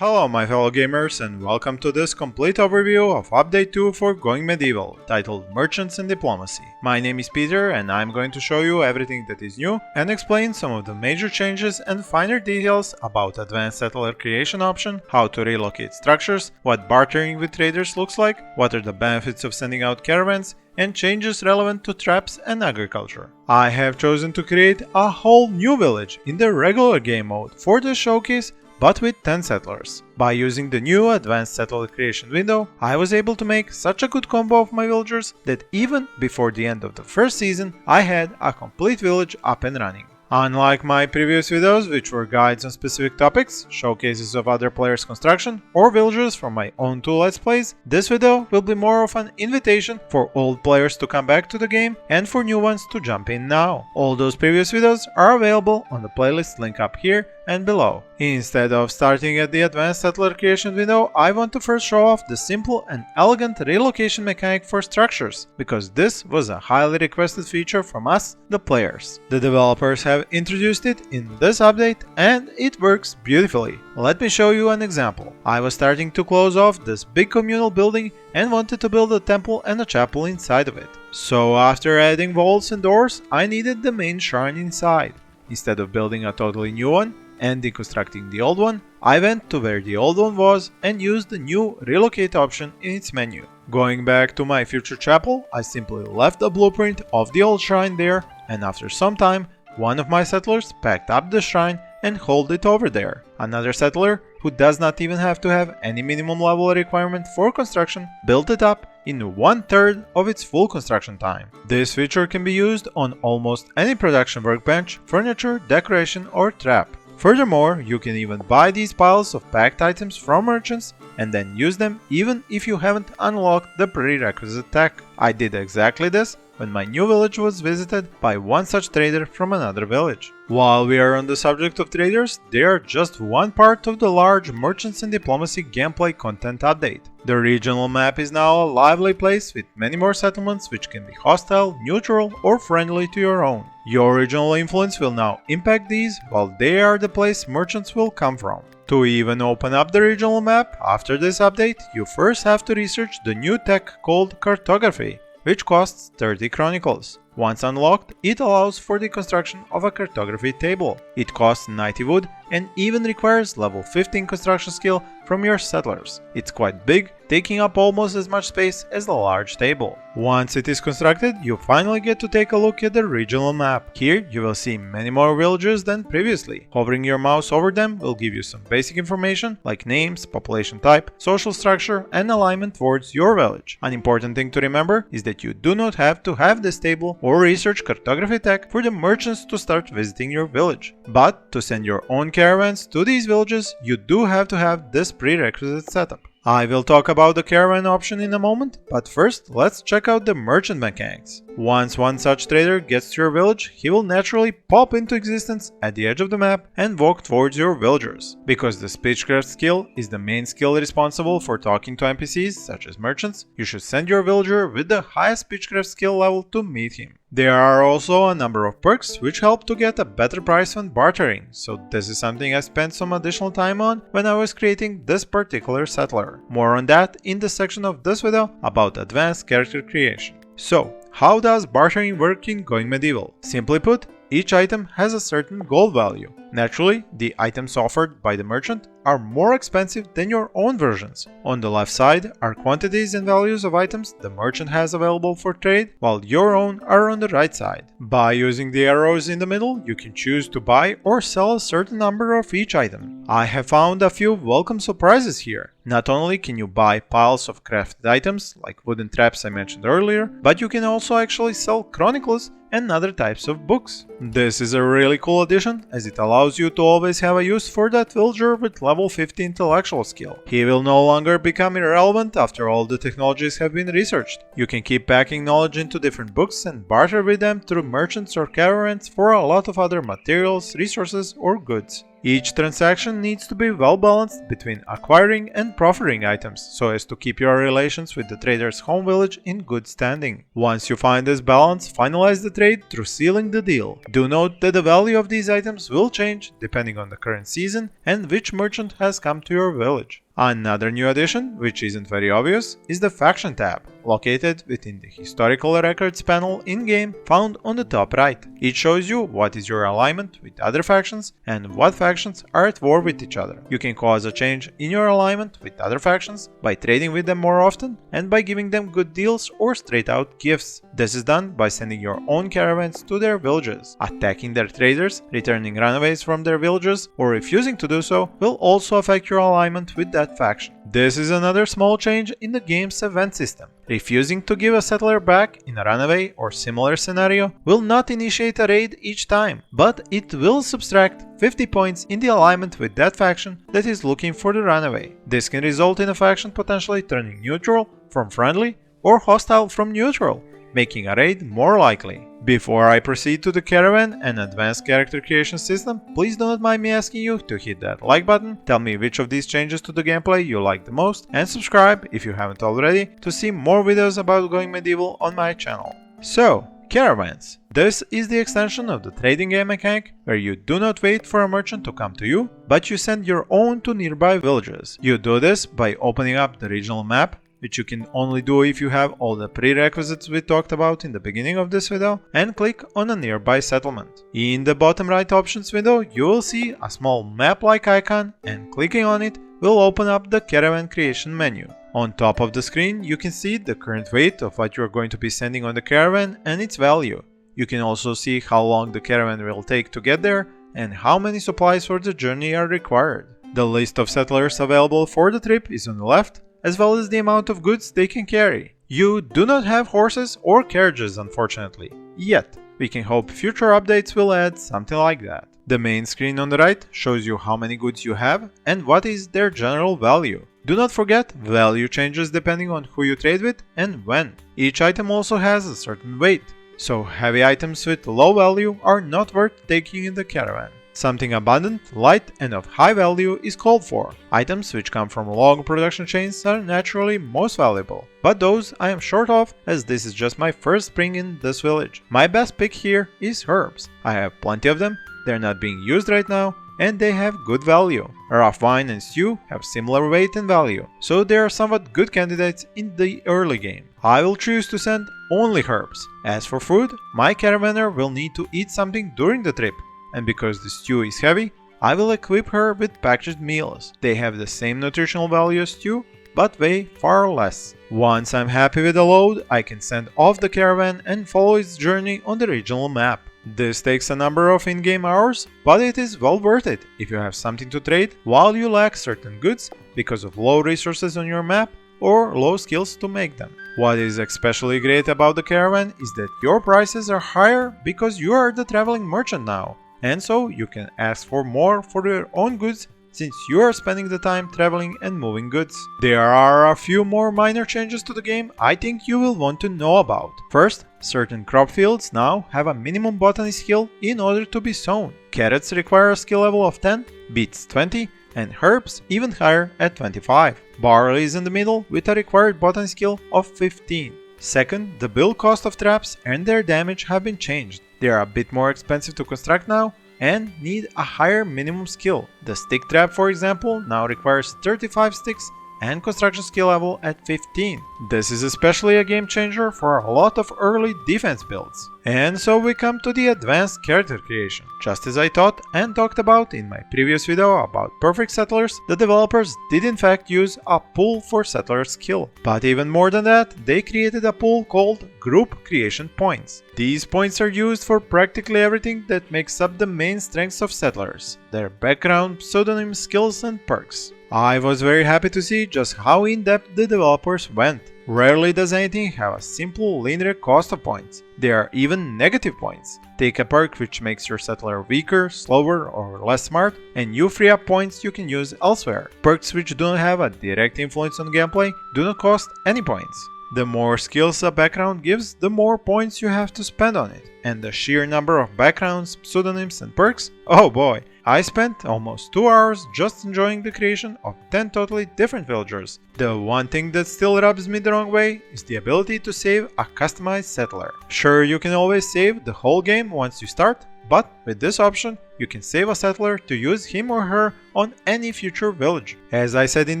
Hello my fellow gamers and welcome to this complete overview of Update 2 for Going Medieval, titled Merchants and Diplomacy. My name is Peter and I'm going to show you everything that is new and explain some of the major changes and finer details about Advanced Settler Creation option, how to relocate structures, what bartering with traders looks like, what are the benefits of sending out caravans, and changes relevant to traps and agriculture. I have chosen to create a whole new village in the regular game mode for this showcase, but with 10 settlers. By using the new Advanced Settler Creation window, I was able to make such a good combo of my villagers that even before the end of the first season, I had a complete village up and running. Unlike my previous videos, which were guides on specific topics, showcases of other players' construction, or villagers from my own 2 Let's Plays, this video will be more of an invitation for old players to come back to the game and for new ones to jump in now. All those previous videos are available on the playlist link up here and below. Instead of starting at the Advanced Settler Creation window, I want to first show off the simple and elegant relocation mechanic for structures, because this was a highly requested feature from us, the players. The developers have introduced it in this update and it works beautifully. Let me show you an example. I was starting to close off this big communal building and wanted to build a temple and a chapel inside of it. So after adding walls and doors, I needed the main shrine inside. Instead of building a totally new one and deconstructing the old one, I went to where the old one was and used the new relocate option in its menu. Going back to my future chapel, I simply left a blueprint of the old shrine there, and after some time, one of my settlers packed up the shrine and hauled it over there. Another settler, who does not even have to have any minimum level requirement for construction, built it up in 1/3 of its full construction time. This feature can be used on almost any production workbench, furniture, decoration or trap. Furthermore, you can even buy these piles of packed items from merchants and then use them even if you haven't unlocked the prerequisite tech. I did exactly this when my new village was visited by one such trader from another village. While we are on the subject of traders, they are just one part of the large Merchants and Diplomacy gameplay content update. The regional map is now a lively place with many more settlements which can be hostile, neutral or friendly to your own. Your regional influence will now impact these, while they are the place merchants will come from. To even open up the regional map after this update, you first have to research the new tech called Cartography, which costs 30 chronicles. Once unlocked, it allows for the construction of a cartography table. It costs 90 wood and even requires level 15 construction skill from your settlers. It's quite big, taking up almost as much space as the large table. Once it is constructed, you finally get to take a look at the regional map. Here you will see many more villages than previously. Hovering your mouse over them will give you some basic information like names, population type, social structure and alignment towards your village. An important thing to remember is that you do not have to have this table or research cartography tech for the merchants to start visiting your village. But to send your own caravans to these villages, you do have to have this prerequisite setup. I will talk about the caravan option in a moment, but first let's check out the merchant mechanics. Once one such trader gets to your village, he will naturally pop into existence at the edge of the map and walk towards your villagers. Because the speechcraft skill is the main skill responsible for talking to NPCs such as merchants, you should send your villager with the highest speechcraft skill level to meet him. There are also a number of perks which help to get a better price when bartering, so this is something I spent some additional time on when I was creating this particular settler. More on that in the section of this video about advanced character creation. So, how does bartering work in Going Medieval? Simply put, each item has a certain gold value. Naturally, the items offered by the merchant are more expensive than your own versions. On the left side are quantities and values of items the merchant has available for trade, while your own are on the right side. By using the arrows in the middle, you can choose to buy or sell a certain number of each item. I have found a few welcome surprises here. Not only can you buy piles of crafted items, like wooden traps I mentioned earlier, but you can also actually sell chronicles and other types of books. This is a really cool addition, as it allows you to always have a use for that villager with level 50 intellectual skill. He will no longer become irrelevant after all the technologies have been researched. You can keep packing knowledge into different books and barter with them through merchants or caravans for a lot of other materials, resources or goods. Each transaction needs to be well balanced between acquiring and proffering items so as to keep your relations with the trader's home village in good standing. Once you find this balance, finalize the trade through sealing the deal. Do note that the value of these items will change depending on the current season and which merchant has come to your village. Another new addition, which isn't very obvious, is the Faction tab, located within the Historical Records panel in-game found on the top right. It shows you what is your alignment with other factions and what factions are at war with each other. You can cause a change in your alignment with other factions by trading with them more often and by giving them good deals or straight out gifts. This is done by sending your own caravans to their villages. Attacking their traders, returning runaways from their villages, or refusing to do so will also affect your alignment with that faction. This is another small change in the game's event system. Refusing to give a settler back in a runaway or similar scenario will not initiate a raid each time, but it will subtract 50 points in the alignment with that faction that is looking for the runaway. This can result in a faction potentially turning neutral from friendly or hostile from neutral, making a raid more likely. Before I proceed to the caravan and advanced character creation system, please do not mind me asking you to hit that like button, tell me which of these changes to the gameplay you like the most, and subscribe if you haven't already to see more videos about Going Medieval on my channel. So, caravans. This is the extension of the trading game mechanic where you do not wait for a merchant to come to you, but you send your own to nearby villages. You do this by opening up the regional map, which you can only do if you have all the prerequisites we talked about in the beginning of this video, and click on a nearby settlement. In the bottom right options window, you will see a small map-like icon, and clicking on it will open up the caravan creation menu. On top of the screen, you can see the current weight of what you are going to be sending on the caravan and its value. You can also see how long the caravan will take to get there and how many supplies for the journey are required. The list of settlers available for the trip is on the left, as well as the amount of goods they can carry. You do not have horses or carriages, unfortunately, yet. We can hope future updates will add something like that. The main screen on the right shows you how many goods you have and what is their general value. Do not forget, value changes depending on who you trade with and when. Each item also has a certain weight, so heavy items with low value are not worth taking in the caravan. Something abundant, light, and of high value is called for. Items which come from long production chains are naturally most valuable, but those I am short of as this is just my first spring in this village. My best pick here is herbs. I have plenty of them, they're not being used right now, and they have good value. Rough wine and stew have similar weight and value, so they are somewhat good candidates in the early game. I will choose to send only herbs. As for food, my caravaner will need to eat something during the trip, and because the stew is heavy, I will equip her with packaged meals. They have the same nutritional value as stew, but weigh far less. Once I'm happy with the load, I can send off the caravan and follow its journey on the regional map. This takes a number of in-game hours, but it is well worth it if you have something to trade while you lack certain goods because of low resources on your map or low skills to make them. What is especially great about the caravan is that your prices are higher because you are the traveling merchant now, and so you can ask for more for your own goods since you are spending the time traveling and moving goods. There are a few more minor changes to the game I think you will want to know about. First, certain crop fields now have a minimum botany skill in order to be sown. Carrots require a skill level of 10, beets 20, and herbs even higher at 25. Barley is in the middle with a required botany skill of 15. Second, the build cost of traps and their damage have been changed. They are a bit more expensive to construct now and need a higher minimum skill. The stick trap, for example, now requires 35 sticks and construction skill level at 15. This is especially a game changer for a lot of early defense builds. And so we come to the advanced character creation. Just as I thought and talked about in my previous video about perfect settlers, the developers did in fact use a pool for settler skill. But even more than that, they created a pool called Group Creation Points. These points are used for practically everything that makes up the main strengths of settlers: their background, pseudonym, skills, and perks. I was very happy to see just how in-depth the developers went. Rarely does anything have a simple linear cost of points. There are even negative points. Take a perk which makes your settler weaker, slower, or less smart, and you free up points you can use elsewhere. Perks which do not have a direct influence on gameplay do not cost any points. The more skills a background gives, the more points you have to spend on it. And the sheer number of backgrounds, pseudonyms, and perks, oh boy, I spent almost 2 hours just enjoying the creation of 10 totally different villagers. The one thing that still rubs me the wrong way is the ability to save a customized settler. Sure, you can always save the whole game once you start, but with this option, you can save a settler to use him or her on any future village. As I said in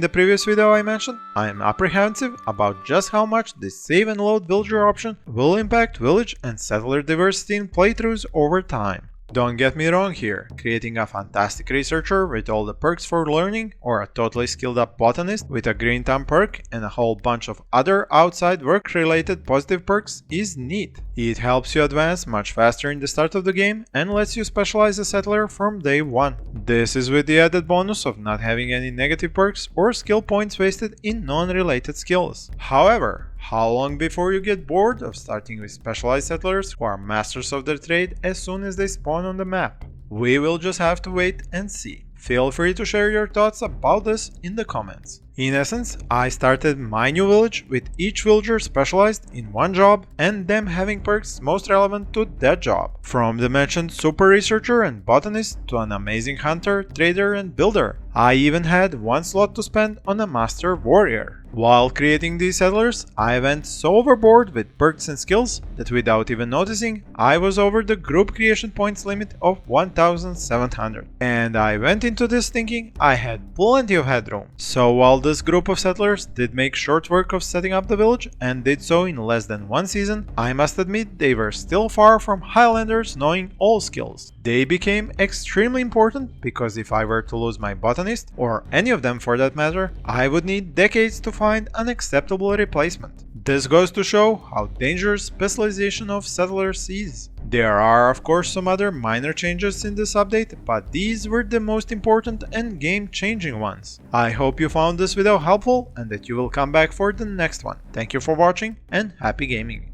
the previous video I mentioned, I am apprehensive about just how much this save and load villager option will impact village and settler diversity in playthroughs over time. Don't get me wrong here, creating a fantastic researcher with all the perks for learning, or a totally skilled up botanist with a green thumb perk and a whole bunch of other outside work related positive perks is neat. It helps you advance much faster in the start of the game and lets you specialize a settler from day one. This is with the added bonus of not having any negative perks or skill points wasted in non-related skills. However, how long before you get bored of starting with specialized settlers who are masters of their trade as soon as they spawn on the map? We will just have to wait and see. Feel free to share your thoughts about this in the comments. In essence, I started my new village with each villager specialized in one job and them having perks most relevant to that job. From the mentioned super researcher and botanist to an amazing hunter, trader and builder. I even had one slot to spend on a master warrior. While creating these settlers, I went so overboard with perks and skills that without even noticing, I was over the group creation points limit of 1700. And I went into this thinking I had plenty of headroom. So while this group of settlers did make short work of setting up the village and did so in less than one season, I must admit they were still far from Highlanders knowing all skills. They became extremely important because if I were to lose my botanist, or any of them for that matter, I would need decades to find an acceptable replacement. This goes to show how dangerous specialization of settlers is. There are of course some other minor changes in this update, but these were the most important and game-changing ones. I hope you found this video helpful and that you will come back for the next one. Thank you for watching and happy gaming!